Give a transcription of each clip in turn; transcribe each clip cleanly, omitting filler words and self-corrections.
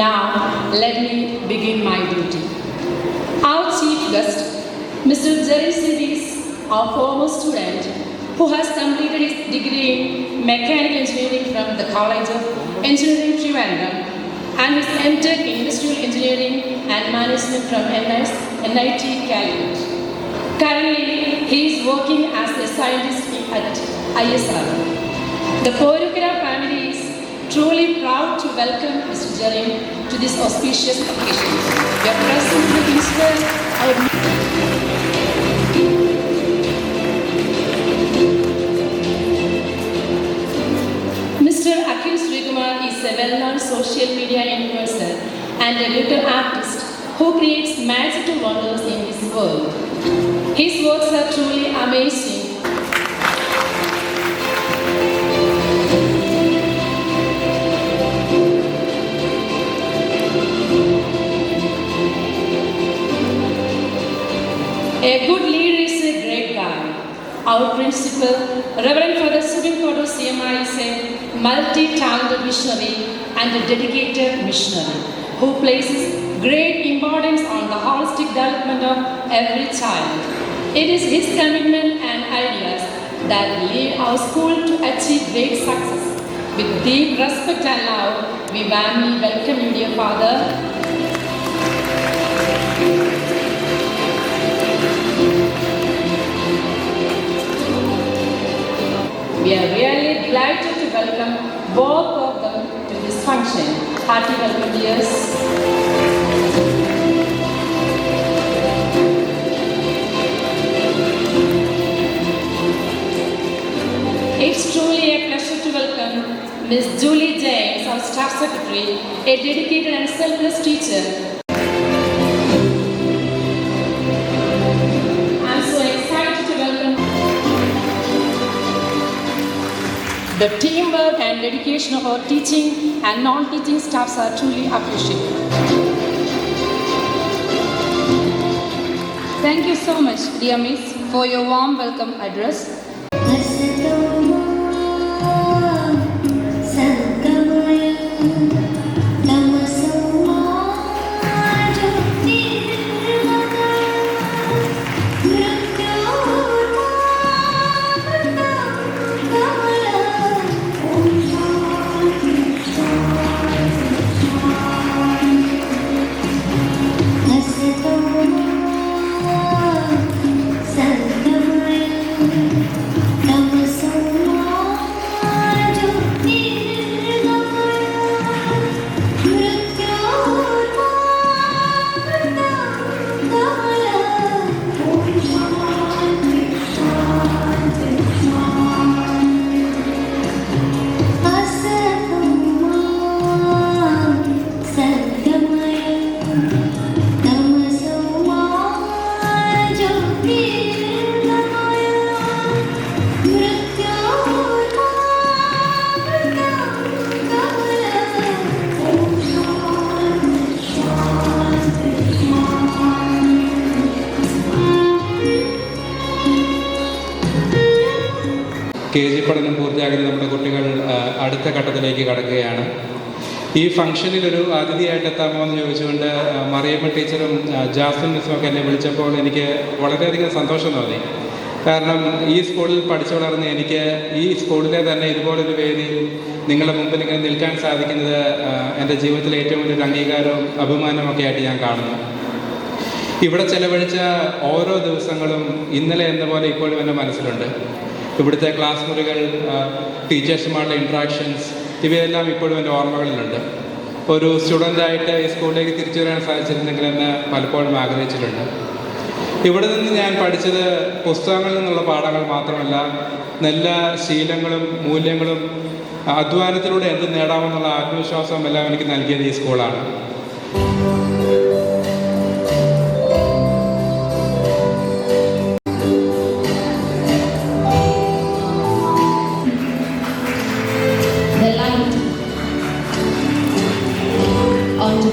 Now, let me begin my duty. Our chief guest, Mr. Jerry Sidis, our former student, who has completed his degree in Mechanical Engineering from the College of Engineering Trivandrum and his MTech in Industrial Engineering and Management from NIT Calicut. Currently, he is working as a scientist at ISR. The Porukara family is truly proud to welcome Mr. Jerry to this auspicious occasion. Your presence will inspire our Mr. Akhil Srikumar is a well-known social media influencer and a local artist who creates magical wonders in this world. His works are truly amazing. A good leader is a great guy. Our principal, Reverend Father Subin Kodo CMI, is a multi-talented missionary and a dedicated missionary who places great importance on the holistic development of every child. It is his commitment and ideas that lead our school to achieve great success. With deep respect and love, we warmly welcome you, dear Father. We are really delighted to welcome both of them to this function. Hearty welcome, dears. It's truly a pleasure to welcome Ms. Julie James, our staff secretary, a dedicated and selfless teacher. The teamwork and dedication of our teaching and non-teaching staffs are truly appreciated. Thank you so much, dear Miss, for your warm welcome address. KG പഠനം പൂർത്തിയാക്കുന്ന നമ്മുടെ കുട്ടികൾ അടുത്ത ഘട്ടത്തിലേക്ക് കടക്കുകയാണ്. ഈ ഫംഗ്ഷനിൽ ഒരു അതിഥിയായിട്ട് എത്താമോ എന്ന് ചോദിച്ചുകൊണ്ട് മറിയമ്മ ടീച്ചറും ജാസ്മിൻ മിസ്സും ഒക്കെ എന്നെ വിളിച്ചപ്പോൾ എനിക്ക് വളരെയധികം സന്തോഷം തോന്നി. കാരണം ഈ സ്കൂളിൽ പഠിച്ചു വളർന്ന് എനിക്ക് ഈ സ്കൂളിലെ തന്നെ ഇതുപോലൊരു വേദിയിൽ നിങ്ങളുടെ മുമ്പിൽ ഇങ്ങനെ നിൽക്കാൻ സാധിക്കുന്നത് എൻ്റെ ജീവിതത്തിലെ ഏറ്റവും വലിയൊരു അംഗീകാരവും അഭിമാനമൊക്കെ ആയിട്ട് ഞാൻ കാണുന്നു. ഇവിടെ ചെലവഴിച്ച ഓരോ ദിവസങ്ങളും ഇന്നലെ എന്ന പോലെ ഇപ്പോഴും എൻ്റെ മനസ്സിലുണ്ട്. ഇവിടുത്തെ ക്ലാസ് മുറികൾ, ടീച്ചേഴ്സുമാരുടെ ഇൻട്രാക്ഷൻസ്, ഇവയെല്ലാം ഇപ്പോഴും എൻ്റെ ഓർമ്മകളിലുണ്ട്. ഒരു സ്റ്റുഡൻ്റായിട്ട് ഈ സ്കൂളിലേക്ക് തിരിച്ചു വരാൻ സാധിച്ചിരുന്നെങ്കിൽ എന്ന് പലപ്പോഴും ആഗ്രഹിച്ചിട്ടുണ്ട്. ഇവിടെ നിന്ന് ഞാൻ പഠിച്ചത് പുസ്തകങ്ങളിൽ നിന്നുള്ള പാഠങ്ങൾ മാത്രമല്ല, നല്ല ശീലങ്ങളും മൂല്യങ്ങളും അധ്വാനത്തിലൂടെ എന്ത് നേടാമെന്നുള്ള ആത്മവിശ്വാസവും എല്ലാം എനിക്ക് നൽകിയത് ഈ സ്കൂളാണ്.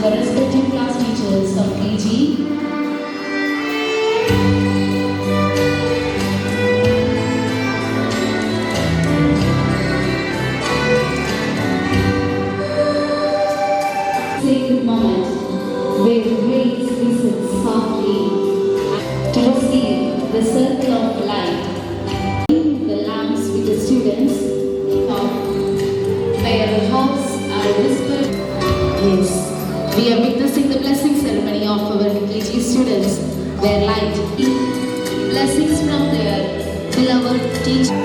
The respected class teachers of KG, say beloved teacher.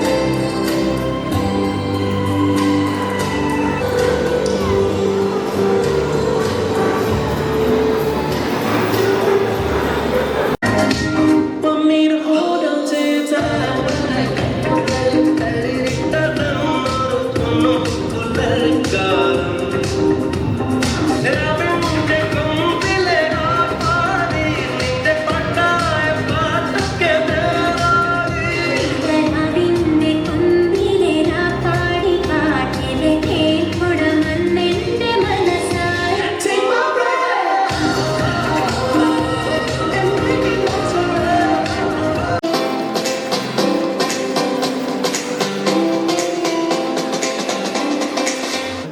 Want me to hold on to you tight.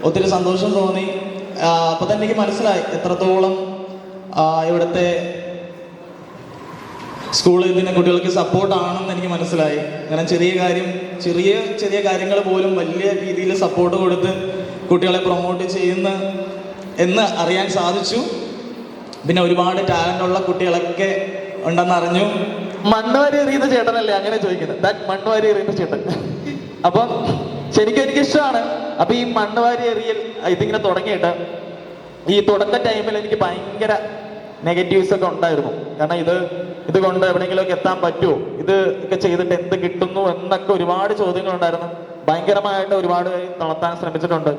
ഒത്തിരി സന്തോഷം തോന്നി. അപ്പോൾ തന്നെ എനിക്ക് മനസ്സിലായി എത്രത്തോളം ഇവിടുത്തെ സ്കൂളിൽ ഇതിന് കുട്ടികൾക്ക് സപ്പോർട്ടാണെന്ന് എനിക്ക് മനസ്സിലായി. കാരണം ചെറിയ കാര്യങ്ങൾ പോലും വലിയ രീതിയിൽ സപ്പോർട്ട് കൊടുത്ത് കുട്ടികളെ പ്രൊമോട്ട് എന്ന് അറിയാൻ സാധിച്ചു. പിന്നെ ഒരുപാട് ടാലൻ്റ് ഉള്ള കുട്ടികളൊക്കെ ഉണ്ടെന്ന് അറിഞ്ഞു. മണ്ണുവാരി എറിയുന്ന ചേട്ടനല്ലേ അങ്ങനെ ചോദിക്കുന്നത്, മണ്ണുവാരി എറിയുന്ന ചേട്ടൻ. അപ്പം ശരിക്കും എനിക്കിഷ്ടമാണ്. അപ്പൊ ഈ മണ്ണുവാരി എറിയൽ ഇതിങ്ങനെ തുടങ്ങിയിട്ട് ഈ തുടക്ക ടൈമിൽ എനിക്ക് ഭയങ്കര നെഗറ്റീവ്സ് ഒക്കെ ഉണ്ടായിരുന്നു. കാരണം ഇത് കൊണ്ട് എവിടെയെങ്കിലുമൊക്കെ എത്താൻ പറ്റുമോ, ഇത് ഒക്കെ ചെയ്തിട്ട് എന്ത് കിട്ടുന്നു എന്നൊക്കെ ഒരുപാട് ചോദ്യങ്ങളുണ്ടായിരുന്നു. ഭയങ്കരമായിട്ട് ഒരുപാട് തളർത്താൻ ശ്രമിച്ചിട്ടുണ്ട്.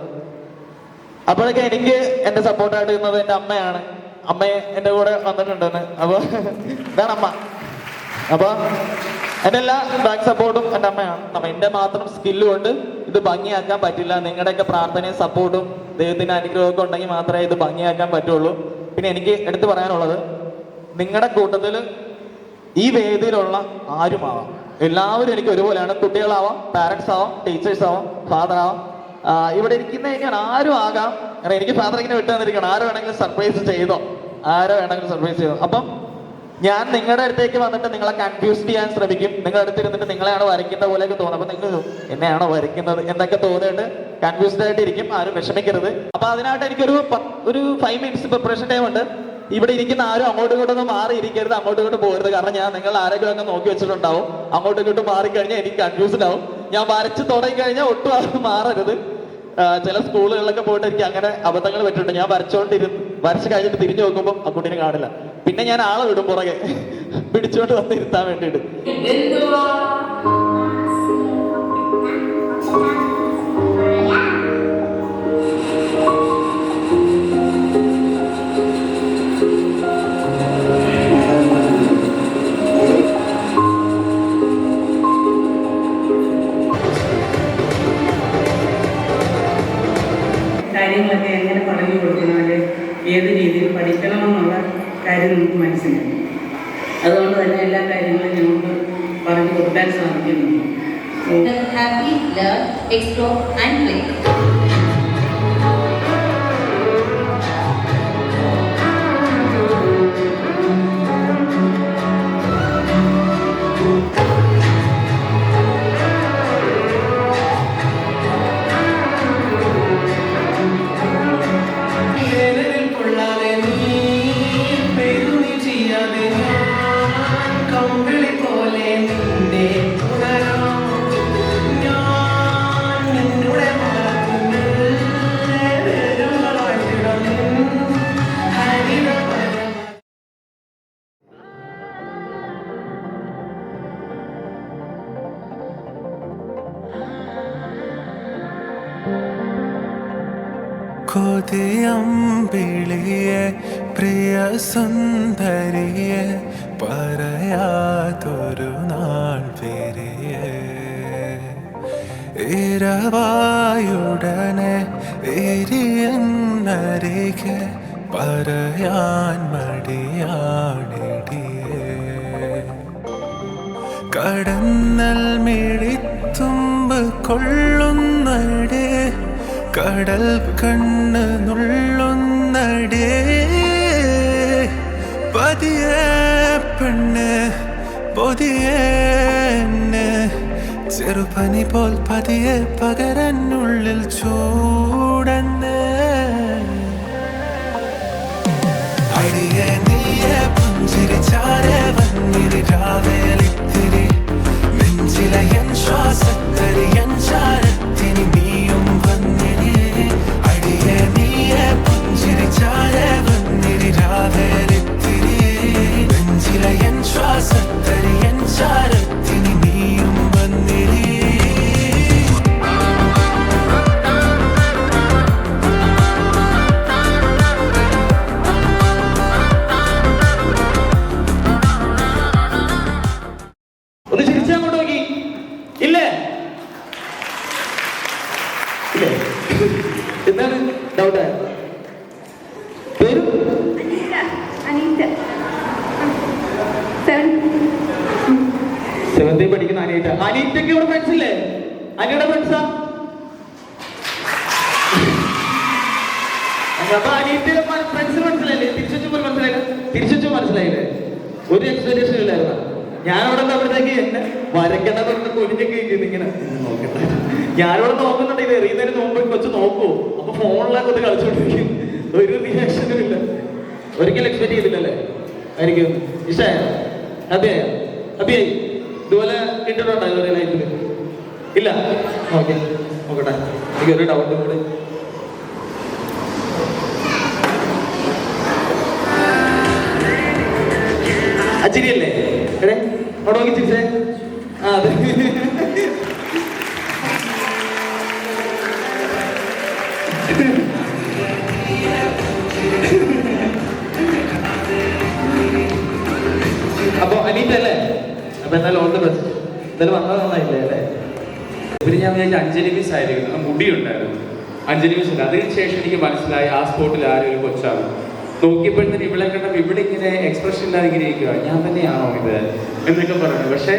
അപ്പോഴൊക്കെ എനിക്ക് എൻ്റെ സപ്പോർട്ടായിട്ട് ഇരുന്നത് എൻ്റെ അമ്മയാണ്. അമ്മയെ എൻ്റെ കൂടെ വന്നിട്ടുണ്ടെന്ന്. അപ്പോൾ ഇതാണ് അമ്മ. അപ്പോൾ എൻ്റെ എല്ലാ ബാക്ക് സപ്പോർട്ടും എൻ്റെ അമ്മയാണ്. അപ്പം എൻ്റെ മാത്രം സ്കില്ല് കൊണ്ട് ഇത് ഭംഗിയാക്കാൻ പറ്റില്ല. നിങ്ങളുടെയൊക്കെ പ്രാർത്ഥനയും സപ്പോർട്ടും ദൈവത്തിൻ്റെ അനുഗ്രഹമൊക്കെ ഉണ്ടെങ്കിൽ മാത്രമേ ഇത് ഭംഗിയാക്കാൻ പറ്റുള്ളൂ. പിന്നെ എനിക്ക് എടുത്തു പറയാനുള്ളത്, നിങ്ങളുടെ കൂട്ടത്തിൽ ഈ വേദിയിലുള്ള ആരുമാവാം, എല്ലാവരും എനിക്ക് ഒരുപോലെയാണ്. കുട്ടികളാവാം, പാരൻസ് ആവാം, ടീച്ചേഴ്സ് ആവാം, ഫാദർ ആവാം, ഇവിടെ ഇരിക്കുന്ന ഞാൻ ആരും ആകാം. കാരണം എനിക്ക് ഫാദർ ഇങ്ങനെ വിട്ടു തന്നിരിക്കണം, ആരും വേണമെങ്കിലും സർപ്രൈസ് ചെയ്തോ, അപ്പം ഞാൻ നിങ്ങളുടെ അടുത്തേക്ക് വന്നിട്ട് നിങ്ങളെ കൺഫ്യൂസ് ചെയ്യാൻ ശ്രമിക്കും. നിങ്ങളുടെ അടുത്തിരുന്നിട്ട് നിങ്ങളെയാണ് വരയ്ക്കുന്ന പോലെയൊക്കെ തോന്നും. അപ്പൊ നിങ്ങൾ എന്നെയാണോ വരയ്ക്കുന്നത് എന്നൊക്കെ തോന്നിയിട്ട് കൺഫ്യൂസ്ഡ് ആയിട്ട് ഇരിക്കും. ആരും വിഷമിക്കരുത്. അപ്പൊ അതിനായിട്ട് എനിക്കൊരു 5 minutes പ്രിപ്പറേഷൻ ടൈം ഉണ്ട്. ഇവിടെ ഇരിക്കുന്ന ആരും അങ്ങോട്ടും ഇങ്ങോട്ടൊന്നും മാറി ഇരിക്കരുത്, അങ്ങോട്ടും ഇങ്ങോട്ടും പോകരുത്. കാരണം ഞാൻ നിങ്ങൾ ആരെങ്കിലും അങ്ങ് നോക്കി വെച്ചിട്ടുണ്ടാവും. അങ്ങോട്ടും ഇങ്ങോട്ടും മാറിക്കഴിഞ്ഞാൽ എനിക്ക് കൺഫ്യൂസ്ഡ് ആവും. ഞാൻ വരച്ച് തുടങ്ങി കഴിഞ്ഞാൽ ഒട്ടും അത് മാറരുത്. ചില സ്കൂളുകളിലൊക്കെ പോയിട്ട് എനിക്ക് അങ്ങനെ അബദ്ധങ്ങൾ പറ്റിയിട്ടുണ്ട്. ഞാൻ വരച്ച് കഴിഞ്ഞിട്ട് തിരിഞ്ഞു നോക്കുമ്പോൾ ആ കുട്ടീനെ കാണില്ല. പിന്നെ ഞാൻ ആളെ വിടും പുറകെ പിടിച്ചോണ്ട് വന്ന് ഇരുത്താൻ വേണ്ടിയിട്ട്. കാര്യങ്ങളൊക്കെ എങ്ങനെ പറഞ്ഞു കൊടുക്കുന്നത്, ഏത് രീതിയിൽ പഠിക്കണമെന്നുള്ള കാര്യം നമുക്ക് മനസ്സിലാക്കും. അതുകൊണ്ട് തന്നെ എല്ലാ കാര്യങ്ങളും ഞങ്ങൾക്ക് പറഞ്ഞു കൊടുക്കാൻ സാധിക്കുന്നുണ്ട്. Happy, learn, explore and play. കൊതിയമ്പിളിയെ പ്രിയ സുന്ദരിയെ പറയാതൊരു നാൾ വരിയെ ഇരവായുടനെ എരിയന്നരികെ പറയാൻ മടിയാണിടിയേ കടന്നൽ മിഴിത്തുമ്പ് കൊള്ളുന്നടേ കടൽ കണ്ണ് നുള്ളുന്നടേ പതിയെ പെണ്ണ് പൊതിയെ ചെറുപനി പോൽ പതിയെ പകരനുള്ളിൽ ചൂടന്ന് അടിയെ നീയെ പുഞ്ചിരി ചാരെ വന്നിരി രാവേലിത്തിരി നെഞ്ചിലെ അനീറ്റയ്ക്ക് ഇവിടെ ഫ്രണ്ട്സ് ഇല്ലേ? അനിയുടെ ഫ്രണ്ട്സാ? അപ്പൊ അനീറ്റയുടെ ഫ്രണ്ട്സിന് മനസ്സിലായില്ലേ? തിരിച്ചു മനസ്സിലായില്ലേ? ഒരു എക്സ്പെക്ടേഷൻ ഇല്ലായിരുന്നു. ഞാനിവിടെ അവിടത്തേക്ക് എന്നെ വരയ്ക്കേണ്ടതൊക്കെ കൊലിഞ്ഞൊക്കെ ഇങ്ങനെ നോക്കട്ടെ. ഞാനിവിടെ നോക്കുന്നുണ്ട്, ഇത് എറിയുന്നതിന് മുമ്പ് കൊച്ചു നോക്കുവോ? അപ്പൊ ഫോണിലൊക്കെ ഒന്ന് കളിച്ചോണ്ടിരിക്കും. ഒരു റിയാക്ഷനും ഇല്ല. ഒരിക്കലും എക്സ്പെക്ട് ചെയ്തില്ലല്ലേ? ആയിരിക്കും. ഇഷ്ടമായ ഹാപ്പിയായ? ഹാപ്പിയായി? ഇതുപോലെ കിട്ടിയിട്ടുണ്ടോ ഇവരുടെ ലൈഫിൽ? ഇല്ല. ഓക്കെ, നോക്കട്ടെ. എനിക്കൊരു ഡൗട്ട് കൂടെ. അച്ചിരിയല്ലേ? എടേ അവിടെ നോക്കി ചിരിച്ചേ. ആ അതെ. അപ്പൊ അനീറ്റ അല്ലേ? അപ്പൊ എന്നാലും ഓൾ ദി ബെസ്റ്റ്. എന്തായാലും വന്നത് നന്നായില്ലേ അല്ലേ? പിന്നെ ഞാൻ വിചാരിച്ച അഞ്ജലി മിസ് ആയിരിക്കും. മുടി ഉണ്ടായിരുന്നു, അഞ്ജലി മിസ് ഉണ്ട്. അതിനുശേഷം എനിക്ക് മനസ്സിലായി ആ സ്പോട്ടിൽ ആരും ഒരു കൊച്ചാണ്. നോക്കിയപ്പോഴത്തേന് ഇവിടെ കണ്ടപ്പോൾ ഇവിടെ ഇങ്ങനെ എക്സ്പ്രഷൻ ഇല്ലാതെ ഇങ്ങനെ ഇരിക്കുക, ഞാൻ തന്നെയാണോ ഇത് എന്നൊക്കെ പറഞ്ഞു. പക്ഷെ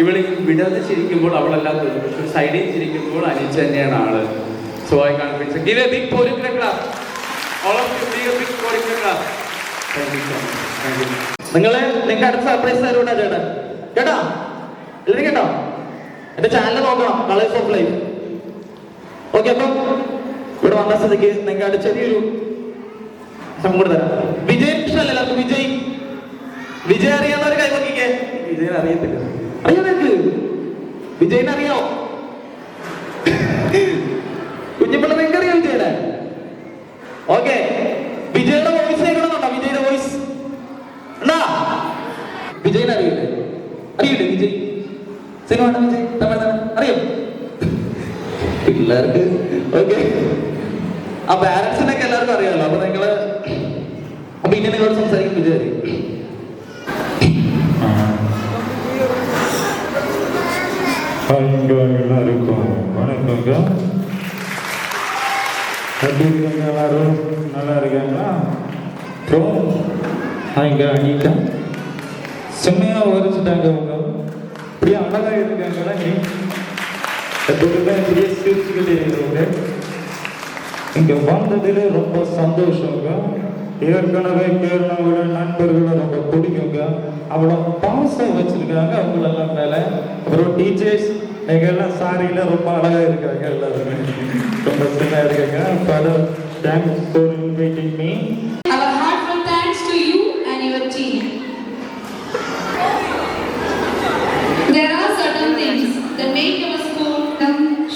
ഇവിടെ വിടർന്ന് ചിരിക്കുമ്പോൾ അവളെല്ലാം തോന്നും, പക്ഷെ സൈഡിൽ ചിരിക്കുമ്പോൾ അനീച്ച തന്നെയാണ് ആള്. So I confidence. Give a big Porikra clap. All of you give a big Porikra clap. Thank you so much. Thank you. നിങ്ങൾക്ക് അടുത്ത സർപ്രൈസ് തരൂടാ ചേട്ടാ. കേട്ടോ? എല്ലാവരും കേട്ടോ? എന്റെ ചാനൽ നോക്കണം, കളേഴ്സ് ഓഫ് ലൈഫ്. ഓക്കെ, അപ്പം ഇവിടെ വന്ന സ്ഥിതിക്ക് നിങ്ങൾക്ക് ചെറിയൊരു കൂടെ തരാം. വിജയ് ഇഷ്ടമല്ല എല്ലാവർക്കും? വിജയ് അറിയാവുന്നവർ കൈവക്കിക്കേ. വിജയൻ അറിയത്തില്ല. അറിയാം നിനക്ക്? വിജയനെ അറിയാവോ? കുഞ്ഞിപ്പിള്ള നിങ്ങൾക്ക് അറിയാം വിജയനെ? ഓക്കെ, വിജയുടെ വോയിസ് കേൾക്കണമെന്നുണ്ടോ? വിജയുടെ വോയിസ് ഉണ്ടാ? വിജയനെ അറിയില്ലേ? അറിയില്ലേ വിജയ്? സിനിമ വിജയ് തമിഴ് അറിയോ? പിള്ളേർക്ക് ഓക്കെ. ആ പാരന്റ്സിനൊക്കെ എല്ലാവർക്കും അറിയാമല്ലോ. അപ്പൊ നിങ്ങള് അപ്പൊ ഇനി നിങ്ങളോട് സംസാരിക്കും വിജയ് അറിയും. எல்லாருக்கும் வணக்கங்க. எப்படி இருக்காங்க எல்லாரும்? நல்லா இருக்காங்களா? அப்புறம் இங்கே அனிதா செம்மையாக வரைச்சிட்டாங்க. அவங்க இப்படியே அழகாக இருக்காங்களா? நீ எப்போதுமே இப்படியே சிரிச்சுக்கிட்டே இருக்கிறவங்க. இங்கே வந்ததில் ரொம்ப சந்தோஷங்க. ஏற்கனவே கேரளாவோட நண்பர்களை ரொம்ப பிடிக்குங்க. அவ்வளோ பாசம் வச்சிருக்காங்க அவங்களெல்லாம் மேலே. அப்புறம் டீச்சர்ஸ் நீங்கள் எல்லாம் சாரியில் ரொம்ப அழகாக இருக்காங்க. எல்லாருமே ரொம்ப சின்ன இருக்காங்க. Father, thanks for inviting me. Our heartfelt thanks to you and your team. There are certain things that make our school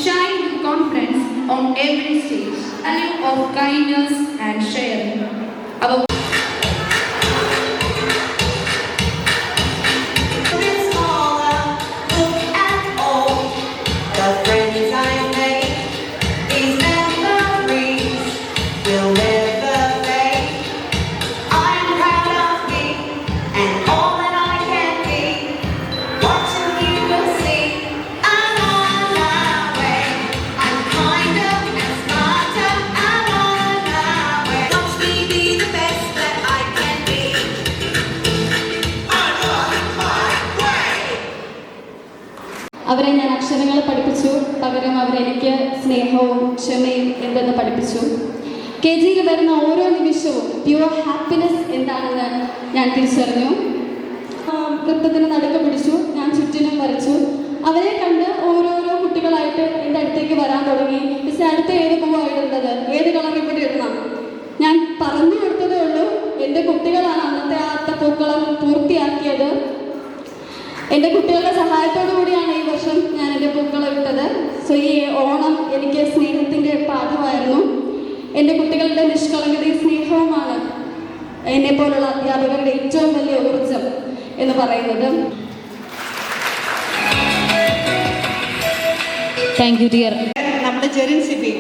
shine with confidence on every stage. Value of kindness and sharing. Our അവരെ ഞാൻ അക്ഷരങ്ങൾ പഠിപ്പിച്ചു, പകരം അവരെനിക്ക് സ്നേഹവും ക്ഷമയും എന്തെന്ന് പഠിപ്പിച്ചു. KGയിൽ വരുന്ന ഓരോ നിമിഷവും പ്യുവർ ഹാപ്പിനെസ് എന്താണെന്ന് ഞാൻ തിരിച്ചറിഞ്ഞു. നൃത്തത്തിന് നടുക്ക് പിടിച്ചു, ഞാൻ ചുറ്റിനും വരച്ചു. അവരെ കണ്ട് ഓരോരോ കുട്ടികളായിട്ട് എൻ്റെ അടുത്തേക്ക് വരാൻ തുടങ്ങി. മിസ്, അടുത്ത ഏത് പൂവാണ് ഇടുന്നത്? ഏത് കളർ ഇവിടെ ഇടണം? ഞാൻ പറഞ്ഞു കൊടുത്തതേ ഉള്ളൂ. എൻ്റെ കുട്ടികളാണ് അന്നത്തെ ആ അത്തപ്പൂക്കളം പൂർത്തിയാക്കിയത്. എൻ്റെ കുട്ടികളുടെ സഹായത്തോടു കൂടിയാണ് ഈ വർഷം ഞാൻ എൻ്റെ പൂക്കളം ഇട്ടത്. സോ ഈ ഓണം എനിക്ക് സ്നേഹത്തിൻ്റെ പാഠമായിരുന്നു. എൻ്റെ കുട്ടികളുടെ നിഷ്കളങ്കതയും സ്നേഹവുമാണ് എന്നെപ്പോലുള്ള അധ്യാപകരുടെ ഏറ്റവും വലിയ ഊർജം എന്ന് പറയുന്നത്. Thank you dear. നമ്മുടെ ജെറിൻ സിബി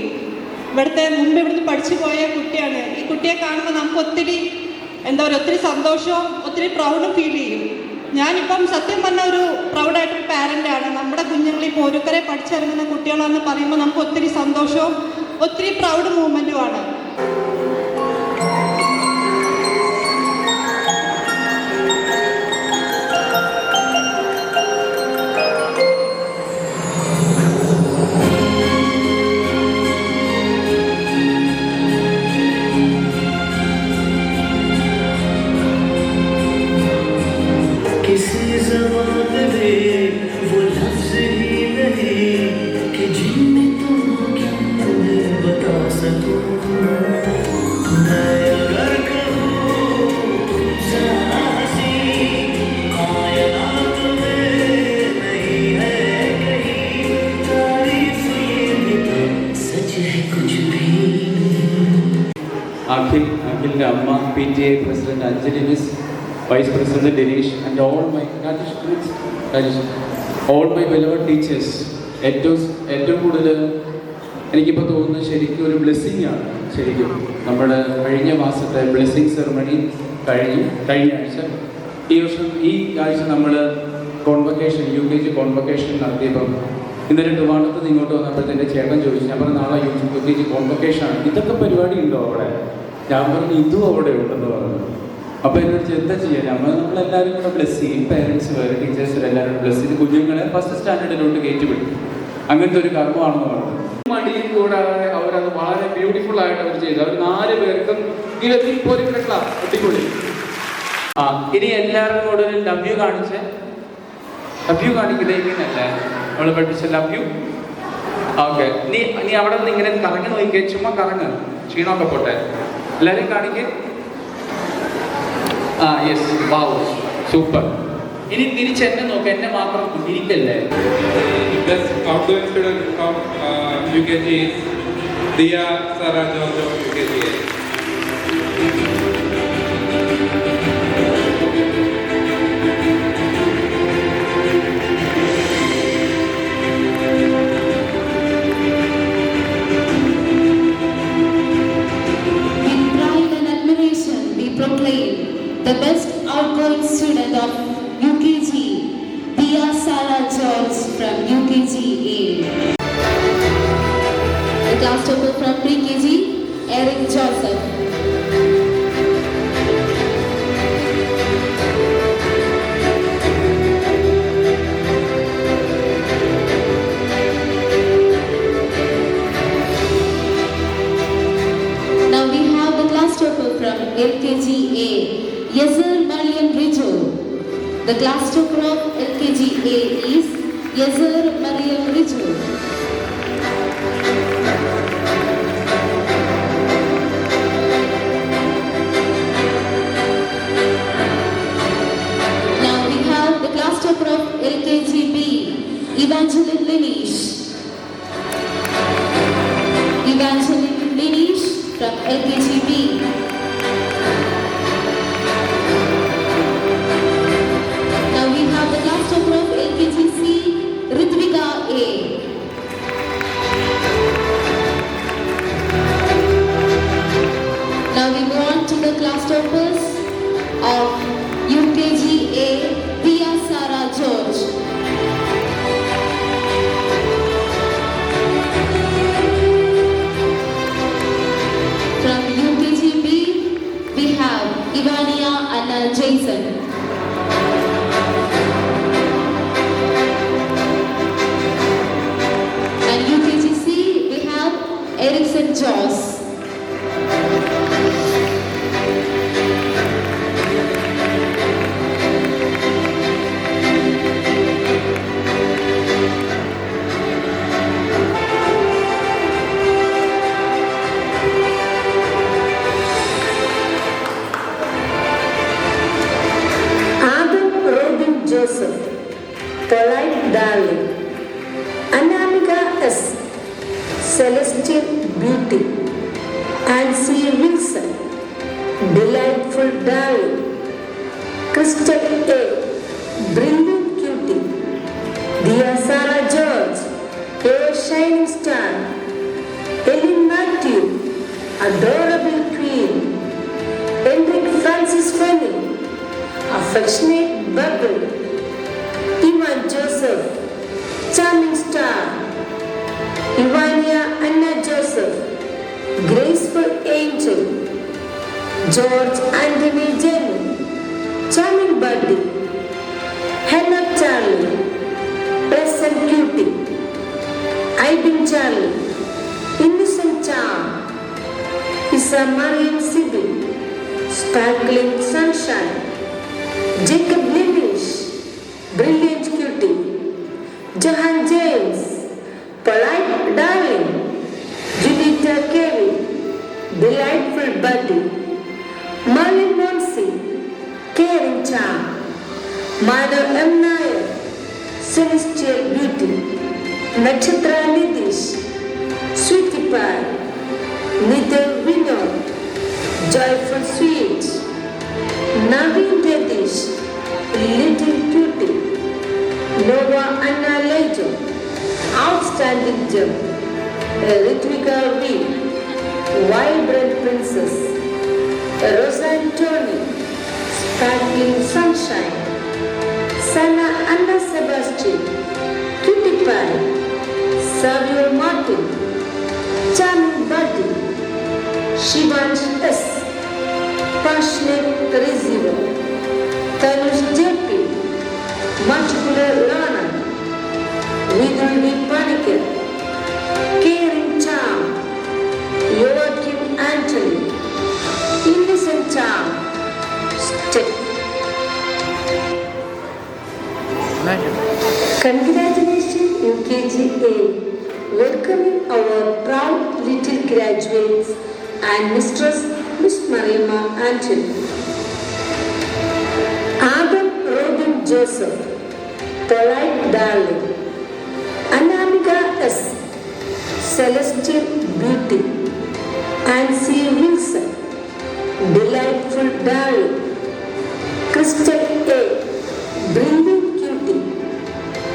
ഇവിടുന്ന് പഠിച്ചു പോയ കുട്ടിയാണ്. ഈ കുട്ടിയെ കാണുമ്പോൾ നമുക്ക് ഒത്തിരി ഒത്തിരി സന്തോഷവും ഒത്തിരി പ്രൗഡും ഫീൽ ചെയ്യും. ഞാനിപ്പം സത്യം പറഞ്ഞ ഒരു പ്രൗഡായിട്ടൊരു പാരൻ്റാണ്. നമ്മുടെ കുഞ്ഞുങ്ങൾ ഈ പോരുക്കരെ പഠിച്ചിറങ്ങുന്ന കുട്ടികളാണെന്ന് പറയുമ്പോൾ നമുക്ക് ഒത്തിരി സന്തോഷവും ഒത്തിരി പ്രൗഡ് മൂവ്മെൻറ്റുമാണ്. कि जीने तो क्या तुम्हें बता सकूं मैं अगर कहूँ तुमसे हंसी कायनात में नहीं है कहीं तारीफ ये भी तो सच है कुछ भी അഖിലിൻ്റെ അമ്മ PTA president Anjali miss, vice president Dinesh and all my beloved teachers. ഏറ്റവും കൂടുതൽ എനിക്കിപ്പോൾ തോന്നുന്നത് ശരിക്കും ഒരു ബ്ലെസ്സിങ് ആണ്. ശരിക്കും നമ്മുടെ കഴിഞ്ഞ മാസത്തെ ബ്ലെസ്സിങ് സെറമണി കഴിഞ്ഞ ആഴ്ച. ഈ ആഴ്ച നമ്മൾ കോൺവൊക്കേഷൻ UKG കോൺവൊക്കേഷൻ നടത്തിയപ്പം ഇന്നലെ ട്രിവാൻഡ്രത്ത് നിന്ന് ഇങ്ങോട്ട് വന്നപ്പോഴത്തെ എൻ്റെ ചേട്ടൻ ചോദിച്ചു, ഞാൻ പറഞ്ഞു നാളെ UKG കോൺവൊക്കേഷൻ ആണ്, ഇതൊക്കെ പരിപാടി ഉണ്ടോ അവിടെ? ഞാൻ പറഞ്ഞു ഇതും അവിടെ ഉണ്ടെന്ന് പറഞ്ഞു. അപ്പോൾ എന്നോട് എന്താ ചെയ്യാൻ? നമ്മളെല്ലാവരും കൂടെ ബ്ലെസ് ചെയ്യും, പേരൻസ് വേറെ ടീച്ചേഴ്സ് എല്ലാവരും ബ്ലെസ് ചെയ്ത് കുഞ്ഞുങ്ങളെ ഫസ്റ്റ് സ്റ്റാൻഡേർഡിലോട്ട് കയറ്റിവിടും. അങ്ങനത്തെ ഒരു കർമ്മമാണെന്ന് പറഞ്ഞു. മടിയിൽ കൂടാതെ അവരത് വളരെ ബ്യൂട്ടിഫുൾ ആയിട്ട് അവർ ചെയ്തു. അവർ 4 പേർക്കും ഇപ്പോൾ ഒരു ക്ലാസ് അടിപൊളി. ഇനി എല്ലാവരും കൂടെ ഒരു ലവ് യു കാണിച്ച്, ലവ് യു കാണിക്കില്ലേന്നല്ലേ നമ്മൾ പഠിപ്പിച്ച ലവ് യു. ഓക്കെ, നീ അവിടെ നിന്ന് ഇങ്ങനെ കറങ്ങി നോക്കിക്കേ, ചുമ്മാ കറങ്ങ്, ക്ഷീണമൊക്കെ പോട്ടെ. എല്ലാവരും കാണിക്കേ. യെസ്, വാവ്, സൂപ്പർ. ഇനി തിരിച്ച് എന്നെ നോക്കാം, എന്നെ മാത്രം ഇരിക്കല്ലേ. Best outgoing student of UKG is Dia Sarah George of UKG. With pride and admiration, we proclaim the best outgoing student of UKG, Dia Sarah George from UKG A. The class topper from pre-KG, Eric Joseph. Now we have the class topper from LKG A, Yezer Mariam Rijo. The class topper of LKG A is Yezer Mariam Rijo. Now we have the class topper of LKG B, Evangeline Linish. Evangeline Linish from LKG B. Now we have the class topper of LKG C, Ritvika A. Now we go on to the class toppers of UKG A, Dia Sarah George. From UKG B, we have Ivania Anna Jason. And UKG C, we have Erickson Joss. Joseph, Polite Darling, Anamika S, Celestial Beauty, Ansi Wilson, Delightful Darling, Crystal A, Brilliant Cutie, Dia Sarah George, A Shining Star, Ellen Matthew, Adorable Queen, Hendrik Francis Fanning, Affectionate Bubble, Ivan Joseph, Charming Star, Ivania Anna Joseph, Graceful Angel, George Anthony Jenny, Charming Buddy, Hannah Charlie, Pleasant Cutie, Ibin Charlie, Innocent Charm, Isa Mariam Sibyl, Sparkling Sunshine, Jacob Limish, Brilliant Cutie, Johan James, polite darling, Judita Carey, delightful buddy, Marlin Monsi, caring charm, Mother M. Nair, celestial beauty, Nakshatra Nitish, sweetie pie, Nitin Vinod, joyful sweet, Naveen Reddish, little cutie, Nova Anna Lejo, outstanding gem, Ritvika V, vibrant princess, Roseanne Tony, sparkling sunshine, Sana Anna Sebastian, Cutie Pie, Savio Martin, charming buddy, Shivansh S, passionate receiver, Tanush JP, muscular learner, Vidulvi Paniker, caring charm, Joachim Anthony, innocent charm, step. Congratulations UKGA, welcoming our proud little graduates and Mistress Miss Mariama Anthony. Adam Robin Joseph, polite darling. Anamika S, celestial beauty. Nancy Wilson, delightful darling. Crystal A, brilliant cutie.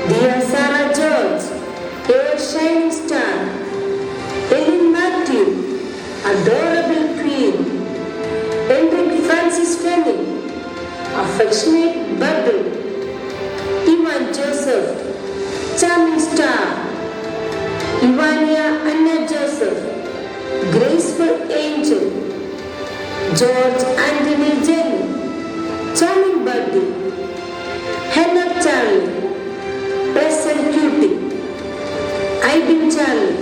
Dear Sarah George, a shining star. Ellen Matthew, adorable queen. Hendrik Francis Fleming, affectionate bubble. Ivan Joseph, charming star. Ivania Anna Joseph, graceful angel. George Anthony Jenny, charming buddy. Hannah Charlie, pleasant cutie. Ivan Charlie,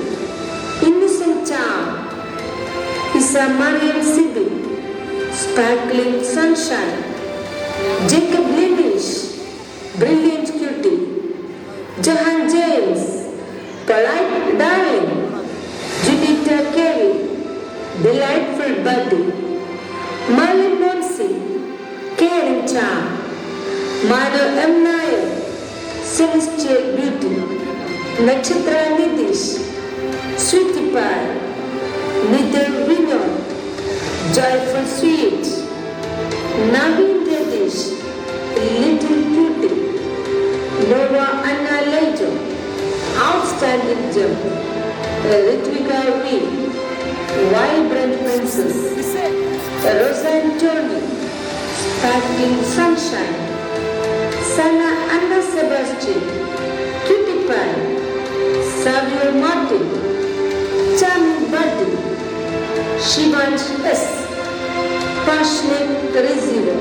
innocent charm. Isa Mariam Sibi, sparkling sunshine. Jacob Linish, brilliant cutie. Jahan James, polite darling. Judita Carey, delightful buddy. Marlin Monsi, caring charm. Mother M. Nair, celestial beauty. Nakshatra Nitish, sweetie pie. Nitin Vinod, joyful sweet. Naveen Reddish, little cutie. Nova Anna Lejo, outstanding gem. Ritvika V, vibrant princess. Roseanne Tony, sparkling sunshine. Sana Anna Sebastian, Cutie Pie. Savio Martin, charming buddy. Shivansh S, passionate receiver.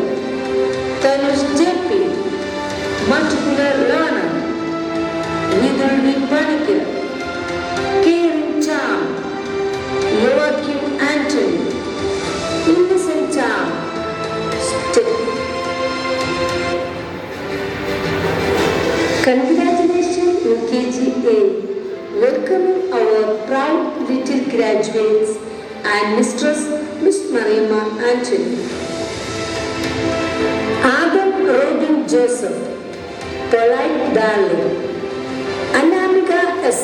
Tanush JP, muscular learner. Vidulvi Paniker, caring charm. Joachim Anthony, innocent charm. Step. Congratulations UKGA, welcoming our proud little graduates and Mistress Miss Mariama Anthony. Adam Robin Joseph, polite darling. Anamika S,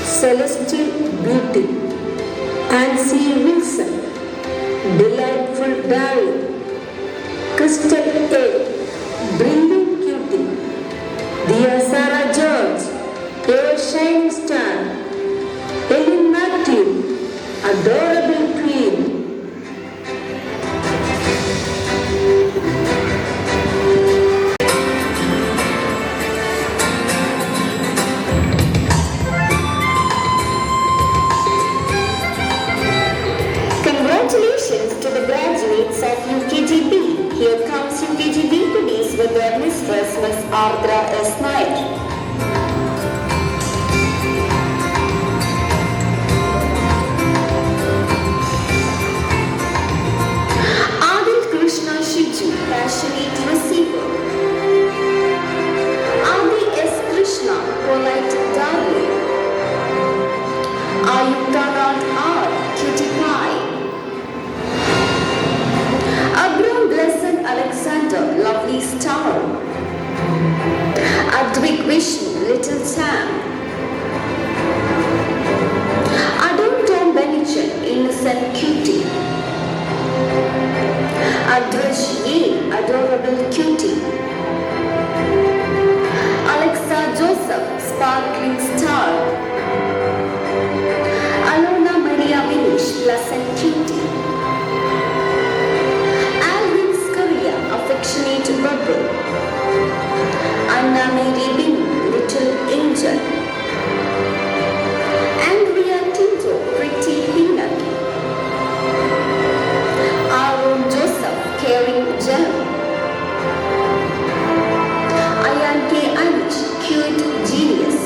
celestial beauty. Nancy Wilson, delightful darling. Crystal A, brilliant cutie. Dear Sarah George, a shining star. Ellen Matthew, adorable queen. Congratulations to the graduates of UKGB. Here comes UKGB goodies with their mistress, Miss Ardra S. Nair. Adil Krishna Shiju, passionate receiver. Adi S. Krishna, polite darling. Ayuta R. Cutie Pie. Abram Blessed Alexander, Lovely Star. Advik Vishnu, Little Sam. Adam Tom Benichan, Innocent Cutie. Adwish E, Adorable Cutie. Alexa Joseph, Sparkling Star. Alona Maria Vinish, Pleasant Cutie. Alvin Scaria, Affectionate Bubble. Anna Mary Bin, Little Angel. Andrea Tinto, Pretty Peanut. Aaron Joseph, Caring Gem. Ayan K. Anish, Cute Genius.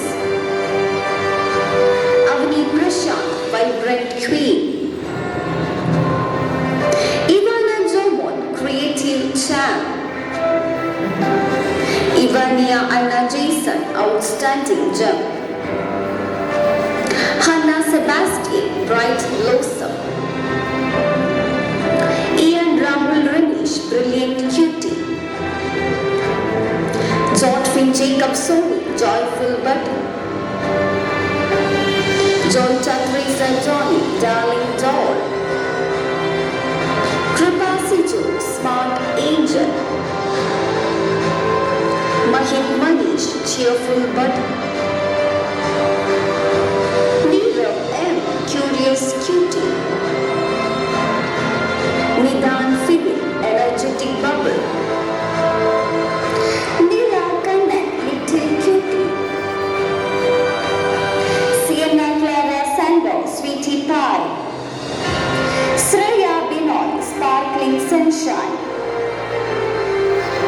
Avni Prashant, Vibrant Queen. Ivana Jomon, Creative Charm. Ivania Anna Jason, Outstanding Gem. Hannah Sebastian, Bright Blossom. Ian Rahul Ramesh, Brilliant Cutie. Josephine Jacob Soni, Joyful Button. Joyta Teresa Johnny, Darling Doll. Kripa Siju, Smart Angel. Mahit Manish, Cheerful Button. Neerav M, Curious Cutie. Nidan Philip, Energetic Bubble. Neera Kannan, Little Cutie. Sienna Clara Sando, Sweetie Pie. Sreya Binoy, Sparkling Sunshine.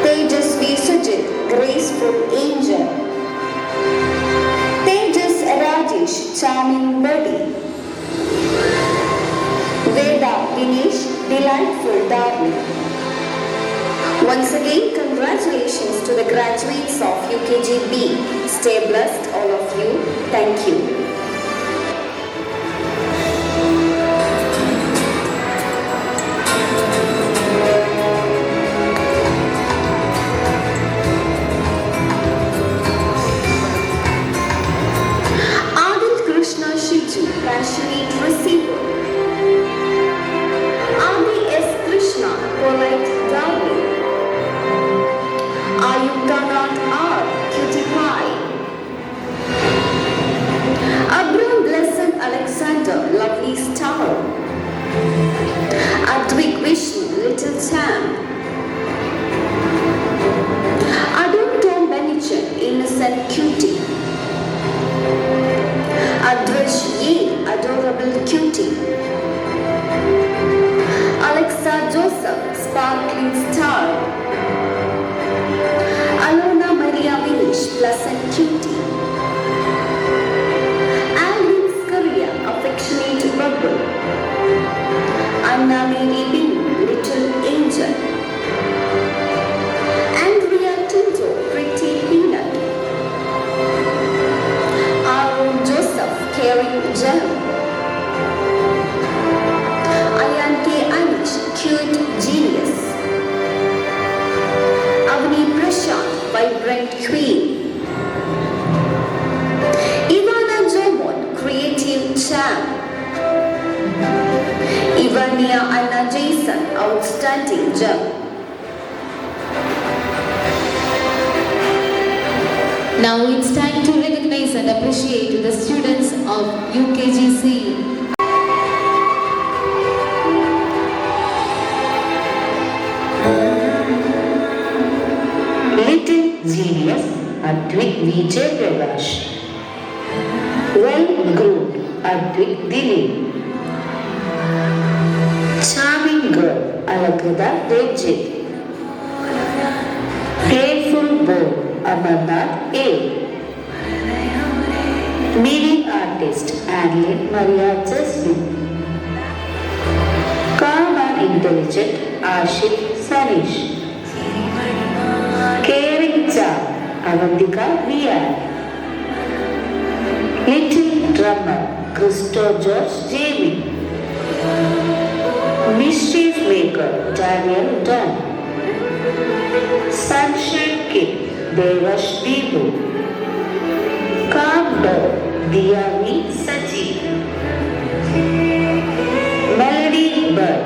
Tejasvi Sujit, Graceful Angel. Tejas Rajesh, Charming Buddy. Veda Dinesh, Delightful Darling. Once again, congratulations to the graduates of UKG B. Stay blessed, all of you. Thank you. Adil Krishna Shiju, Passionate Receiver. Adi S. Krishna, Polite Darling. Ayuta R. Cutie Pie. Abram Blessed Alexander, Lovely Star. Advik Vishnu, Little Sam. Adam Tom Benichan, Innocent Cutie. Adwish E, Adorable Cutie. Alexa Joseph, Sparkling Star. Alona Maria Vinish, Pleasant Cutie. Alvin Scaria, Affectionate Bubble. Anna Mary Bin, Little Angel. Andrea Tinto, Pretty Peanut. Aaron Joseph, Caring Gem. Ayan K. Anish, Cute Genius. Avni Prashant, Vibrant Queen. Ivana Jomon, Creative Charm. Ivania Anna Jason, Outstanding Gem. Now it's time to recognize and appreciate the students of UKGC. Little Genius, Advik Vijay Prakash. Well Groomed, Advik Dilip. Charming Girl, Alagada Devjit. Playful Boy, Amarnath A. Meaning Artist, Adeline Maria Jasmine. Calm and Intelligent, Ashik Sanish. Caring Charm, Avantika Riya. Little Drummer, Christo George Jamie. Mischief Maker Daniel Dunn. Sunshine Kid Devash Deepu. Calm Dog Diyani Saji. Melody Bird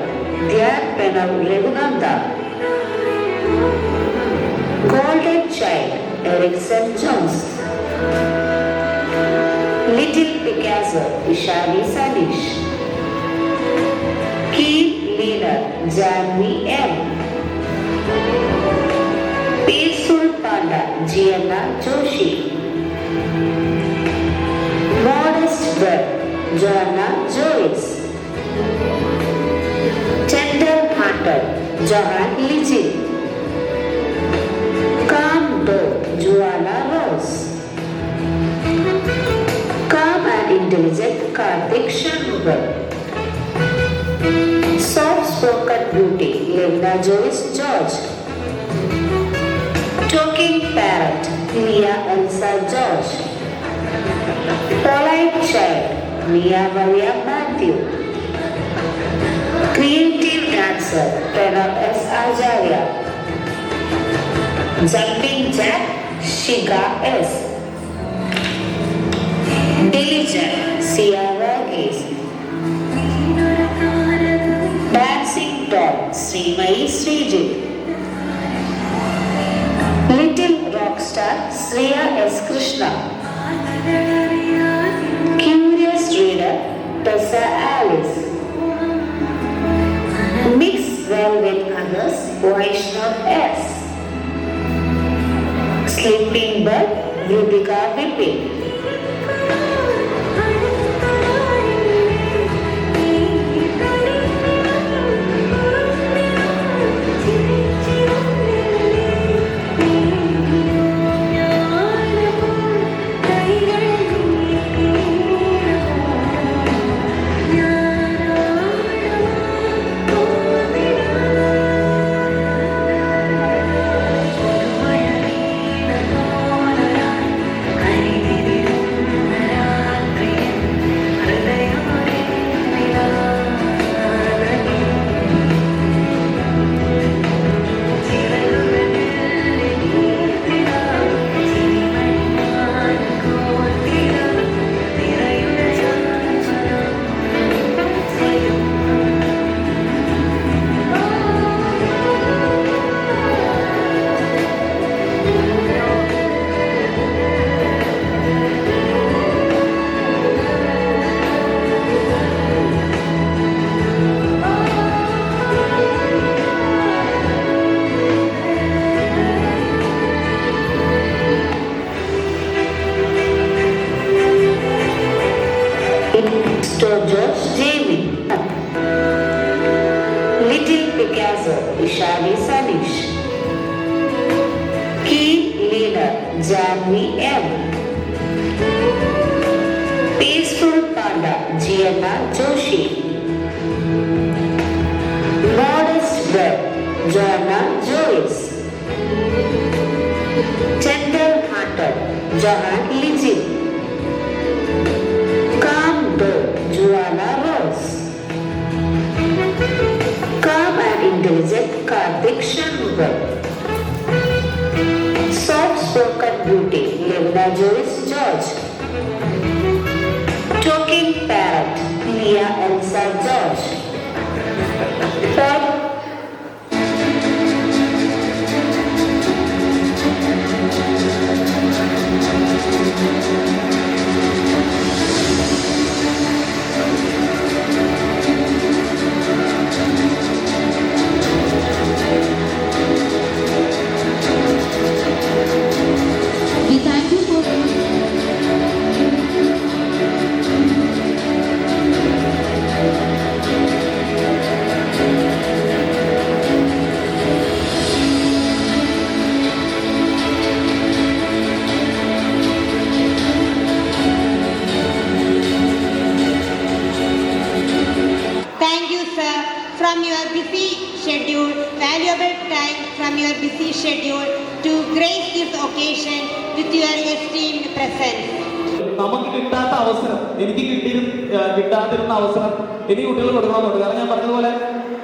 Dhyar Pranav Raghunanda. Golden Child Erickson Jones. Little Picasso Ishani Sanish. Key Leader Janvi M. Peaceful Panda Gianna Joshi. Modest Bird Joanna Joyce. Tender Hearted Johan Lijin. Calm Dog Joanna Rose. Calm and Intelligent Karthik Shanmugam. Soft Spoken Beauty Lena Joyce George. Talking Parrot Mia Elsa George. Polite Child Mia Maria Matthew. Creative Dancer Pranav S. Acharya. Jumping Jack Shiga S. Diligent Sierra Gaze. Dancing Dog Srimai Srijit. Little Rockstar Sriya S. Krishna. Curious Reader Tessa Alice. Mix well with others Vaishnav S. Sleeping Bird Rubika Vipin. George Jamie. Little Picasso Ishani Sanish. Key Leader Janvi M. Peaceful Panda Gianna Joshi. Modest Bird Joanna Joyce. Tender Hearted Johan Lijin. Calm Dog Joanna Rose. Calm and Intelligent Karthik Shanmugam. Soft Spoken Beauty Lena Joyce George. Talking Parrot Mia Elsa George. We thank you for from your busy schedule, valuable time from your busy schedule to grace this occasion with your esteemed presence. നമുക്ക് കിട്ടാത്ത അവസരം എനിക്ക് കിട്ടാതിരുന്ന അവസരം എനിക്ക് കുട്ടികൾ കൊടുക്കണമെന്നുണ്ട്. കാരണം ഞാൻ പറഞ്ഞതുപോലെ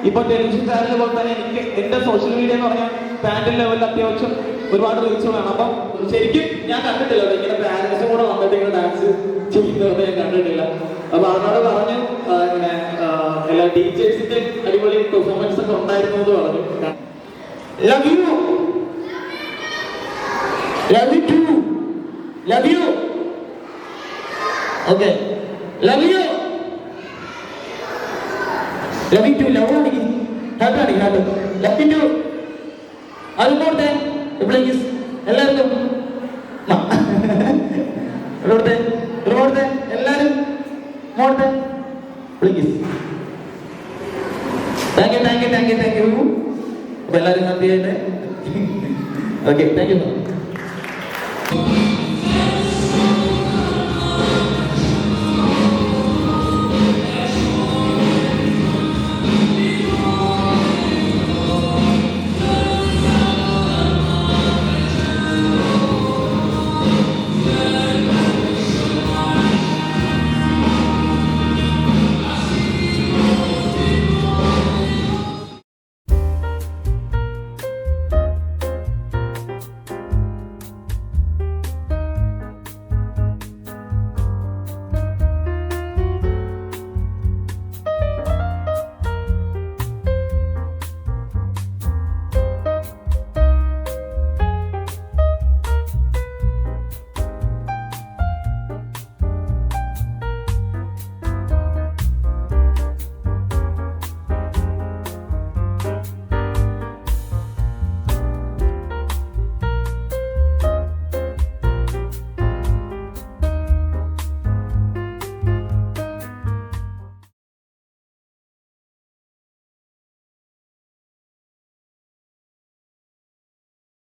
ഇപ്പൊ ടെലിവിഷൻ ചാനൽ പോലെ തന്നെ എനിക്ക് എന്റെ സോഷ്യൽ മീഡിയ എന്ന് പറഞ്ഞാൽ പാൻഡൽ ലെവലിൽ അത്യാവശ്യം ഒരുപാട് റീച്ചുകളാണ്. അപ്പം ശരിക്കും ഞാൻ കണ്ടിട്ടില്ല ഇങ്ങനെ പാരന്റ്സും കൂടെ വന്നിട്ട് ഇങ്ങനെ ഡാൻസ് ചെയ്യുന്നത് ഞാൻ കണ്ടിട്ടില്ല. അപ്പൊ അതിനോട് പറഞ്ഞു ഇങ്ങനെ എല്ലാ ടീച്ചേഴ്സിന്റെ അടിപൊളി പെർഫോമൻസ് ഒക്കെ ഉണ്ടായിരുന്നു എന്ന് പറഞ്ഞു. Love you, love you too, love you, okay, love you, love you too, love ആണെങ്കിൽ ഹാപ്പി ആണെങ്കിൽ ഹാപ്പി, ലവ് യു ടു. അതുപോലെ പ്ലീസ് എല്ലാവർക്കും എല്ലാവരും മോട്ടെ please. Thank you thank you thank you thank you. അപ്പൊ എല്ലാവരും ഹാപ്പി ആയിട്ട് ഓക്കെ താങ്ക് യു.